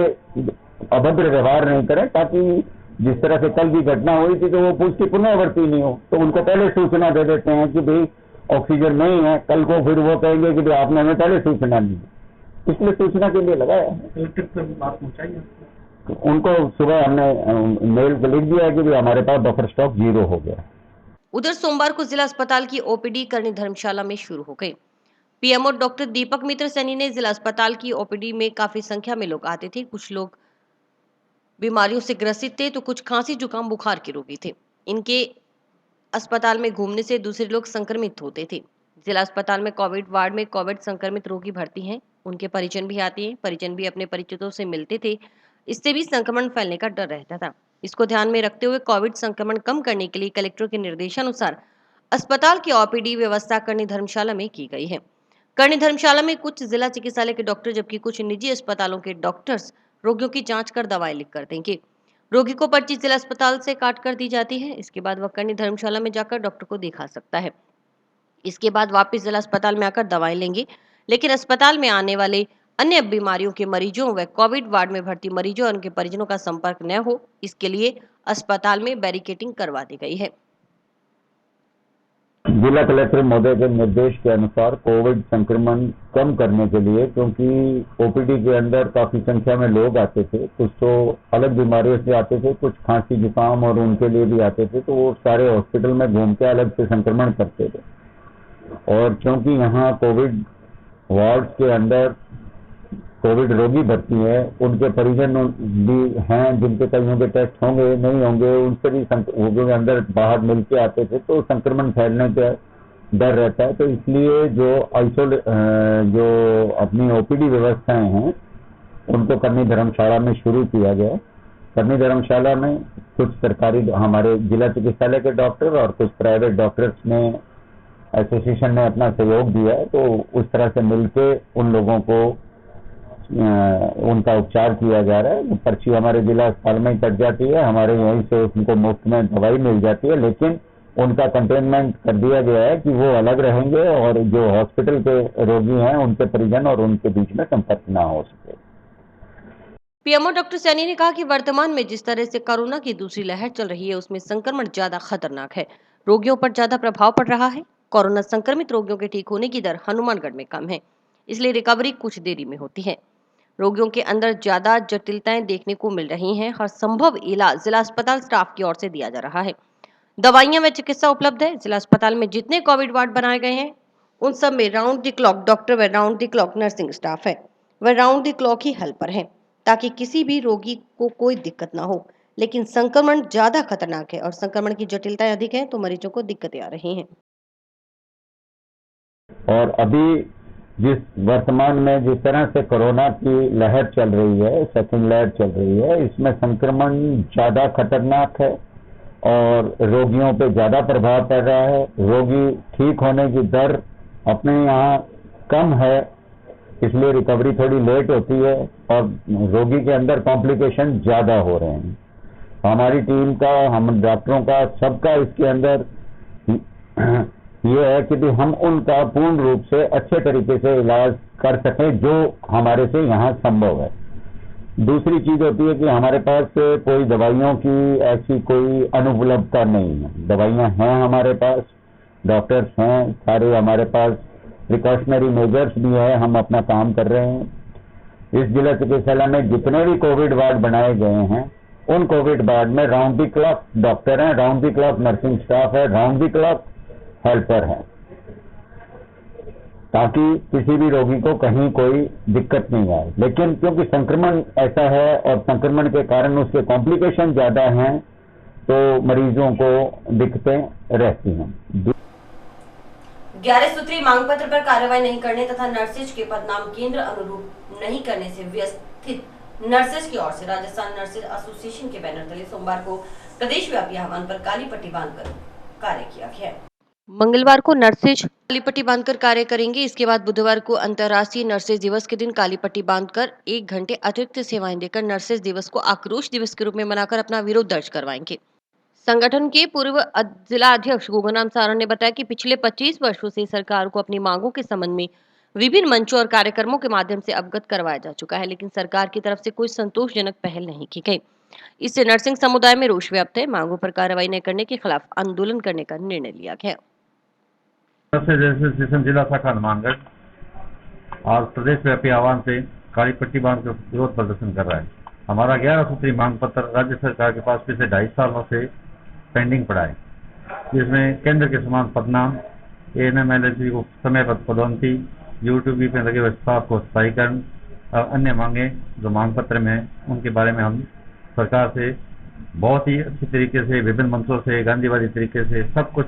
अभद्र व्यवहार नहीं करें, ताकि जिस तरह से कल की घटना हुई थी तो वो पुष्टि पुनरावृत्ति नहीं हो। तो उनको पहले सूचना दे देते हैं कि भाई ऑक्सीजन नहीं है, कल को फिर वो कहेंगे कि भाई आपने हमें पहले सूचना दी। इसलिए सूचना के लिए लगाया है। बात पहुँचाई उनको सुबह हमने मेल पे लिख दिया है कि भाई हमारे पास बफर स्टॉक 0 हो गया। उधर सोमवार को जिला अस्पताल की ओपीडी करनी धर्मशाला में शुरू हो गई। पीएमओ डॉक्टर दीपक मित्र सैनी ने जिला अस्पताल की ओपीडी में काफी संख्या में लोग आते थे। कुछ लोग बीमारियों से ग्रसित थे तो कुछ खांसी जुकाम बुखार के रोगी थे। इनके अस्पताल में घूमने से दूसरे लोग संक्रमित होते थे। जिला अस्पताल में कोविड वार्ड में कोविड संक्रमित रोगी भर्ती हैं, उनके परिजन भी आते हैं। परिजन भी अपने परिचितों से मिलते थे, इससे भी संक्रमण फैलने का डर रहता था। इसको ध्यान में रखते हुए कोविड संक्रमण कम करने के लिए कलेक्टर के निर्देशानुसार अस्पताल की ओपीडी व्यवस्था करनी धर्मशाला में की गई है। करनी धर्मशाला में कुछ जिला चिकित्सालय के डॉक्टर जबकि कुछ निजी अस्पतालों के डॉक्टर्स रोगियों की जांच कर दवाएं लिख कर देंगे। रोगी को पर्ची जिला अस्पताल से काट कर दी जाती है। इसके बाद वह करनी धर्मशाला में जाकर डॉक्टर को दिखा सकता है। इसके बाद वापस जिला अस्पताल में आकर दवाएं लेंगे। लेकिन अस्पताल में आने वाले अन्य बीमारियों के मरीजों व कोविड वार्ड में भर्ती मरीजों और उनके परिजनों का संपर्क न हो, इसके लिए अस्पताल में बैरिकेडिंग करवा दी गई है। जिला कलेक्टर महोदय के निर्देश के अनुसार कोविड संक्रमण कम करने के लिए, क्योंकि ओपीडी के अंदर काफी संख्या में लोग आते थे, कुछ तो अलग बीमारियों से आते थे, कुछ खांसी जुकाम और उनके लिए भी आते थे, तो वो सारे हॉस्पिटल में घूम के अलग से संक्रमण करते थे। और क्योंकि यहाँ कोविड वार्ड के अंदर कोविड रोगी भर्ती है, उनके परिजन भी हैं जिनके कईयों के टेस्ट होंगे नहीं होंगे, उनसे भी रोगियों के अंदर बाहर मिल के आते थे, तो संक्रमण फैलने का डर रहता है। तो इसलिए जो अपनी ओपीडी व्यवस्थाएं हैं उनको करनी धर्मशाला में शुरू किया गया। करनी धर्मशाला में कुछ सरकारी हमारे जिला चिकित्सालय के डॉक्टर और कुछ प्राइवेट डॉक्टर्स ने एसोसिएशन ने अपना सहयोग दिया है, तो उस तरह से मिलके उन लोगों को उनका उपचार किया जा रहा है। पर्ची हमारे जिला अस्पताल में कट जाती है, हमारे यहीं से उनको मुफ्त में दवाई मिल जाती है, लेकिन उनका कंटेनमेंट कर दिया गया है कि वो अलग रहेंगे और जो हॉस्पिटल के रोगी हैं उनके परिजन और उनके बीच में संपर्क ना हो सके। पीएमओ डॉक्टर सैनी ने कहा कि वर्तमान में जिस तरह से कोरोना की दूसरी लहर चल रही है उसमें संक्रमण ज्यादा खतरनाक है, रोगियों पर ज्यादा प्रभाव पड़ रहा है। कोरोना संक्रमित रोगियों के ठीक होने की दर हनुमानगढ़ में कम है, इसलिए रिकवरी कुछ देरी में होती है। रोगियों के अंदर ज्यादा जटिलताएं देखने को मिल रही हैं। हर संभव इलाज जिला अस्पताल स्टाफ की ओर से दिया जा रहा है। दवाइयां व चिकित्सा उपलब्ध है। जिला अस्पताल में जितने कोविड वार्ड बनाए गए हैं उन सब में राउंड द क्लॉक डॉक्टर व round the clock nursing staff है, वह round the clock he helper है, ताकि किसी भी रोगी को कोई दिक्कत ना हो। लेकिन संक्रमण ज्यादा खतरनाक है और संक्रमण की जटिलताएं अधिक है, तो मरीजों को दिक्कतें आ रही हैं। और अभी जिस वर्तमान में जिस तरह से कोरोना की लहर चल रही है, सेकंड लहर चल रही है, इसमें संक्रमण ज्यादा खतरनाक है और रोगियों पे ज्यादा प्रभाव पड़ रहा है। रोगी ठीक होने की दर अपने यहाँ कम है, इसलिए रिकवरी थोड़ी लेट होती है और रोगी के अंदर कॉम्प्लिकेशन ज्यादा हो रहे हैं। हमारी टीम का, हम डॉक्टरों का, सबका इसके अंदर ये है कि भी हम उनका पूर्ण रूप से अच्छे तरीके से इलाज कर सकें जो हमारे से यहाँ संभव है। दूसरी चीज होती है कि हमारे पास कोई दवाइयों की ऐसी कोई अनुपलब्धता नहीं है। दवाइयाँ हैं हमारे पास, डॉक्टर्स हैं सारे हमारे पास, प्रिकॉशनरी मेजर्स भी है, हम अपना काम कर रहे हैं। इस जिला चिकित्सालय में जितने भी कोविड वार्ड बनाए गए हैं उन कोविड वार्ड में राउंड द क्लॉक डॉक्टर हैं, round the clock nursing staff है, राउंड द क्लॉक हेल्पर हैं, ताकि किसी भी रोगी को कहीं कोई दिक्कत नहीं आए। लेकिन क्योंकि संक्रमण ऐसा है और संक्रमण के कारण उसके कॉम्प्लिकेशन ज्यादा हैं, तो मरीजों को दिक्कतें रहती हैं। 11 सूत्री मांग पत्र पर कार्रवाई नहीं करने तथा नर्सेज के पदनाम केंद्र अनुरूप नहीं करने से व्यथित नर्सेज की ओर से राजस्थान नर्सेज एसोसिएशन के बैनर तले सोमवार को प्रदेश व्यापी आह्वान पर काली पट्टी बांधकर कार्य किया गया। मंगलवार को नर्सेज काली पट्टी बांधकर कार्य करेंगे। इसके बाद बुधवार को अंतर्राष्ट्रीय नर्सेज दिवस के दिन काली पट्टी बांधकर 1 घंटे अतिरिक्त सेवाएं देकर नर्सेज दिवस को आक्रोश दिवस के रूप में मनाकर अपना विरोध दर्ज करवाएंगे। संगठन के पूर्व जिला अध्यक्ष गगनराम सारण ने बताया कि पिछले 25 वर्षों से सरकार को अपनी मांगों के संबंध में विभिन्न मंचों और कार्यक्रमों के माध्यम से अवगत करवाया जा चुका है, लेकिन सरकार की तरफ से कोई संतोषजनक पहल नहीं की गई। इससे नर्सिंग समुदाय में रोष व्याप्त है। मांगों पर कार्रवाई न करने के खिलाफ आंदोलन करने का निर्णय लिया गया। नर्सेज एसोसिएशन जिला शाखा हनुमानगढ़ आज प्रदेश व्यापी आह्वान से काली पट्टी बांध कर विरोध प्रदर्शन कर रहा है। हमारा 11 सूत्री मांग पत्र राज्य सरकार के पास पिछले 2.5 सालों से पेंडिंग पड़ा है, जिसमें केंद्र के समान पदनाम, ANM-LHD को समय पर पदोन्नति, यूटीबी में लगे हुए स्टाफ को स्थायीकरण और अन्य मांगे जो मांग पत्र में हैं, उनके बारे में हम सरकार से बहुत ही अच्छी तरीके से, विभिन्न मंचों से, गांधीवादी तरीके से सब कुछ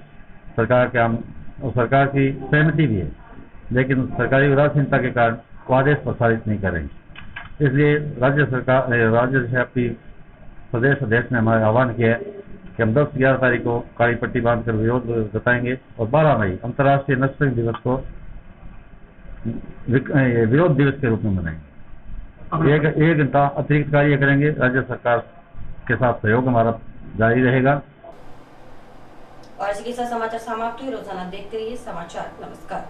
सरकार की सहमति भी है, लेकिन सरकारी उदासीनता के कारण वो आदेश प्रसारित नहीं कर रही। इसलिए राज्य व्यापी प्रदेश अध्यक्ष ने हमारा आह्वान किया है कि हम 10-11 तारीख को काली पट्टी बांधकर विरोध जताएंगे और 12 मई अंतर्राष्ट्रीय नर्सिंग दिवस को विरोध दिवस के रूप में मनाएंगे। 1 घंटा अतिरिक्त कार्य करेंगे। राज्य सरकार के साथ सहयोग हमारा जारी रहेगा। और इसी के साथ समाचार समाप्त हुए। रोजाना देखते रहिए समाचार। नमस्कार।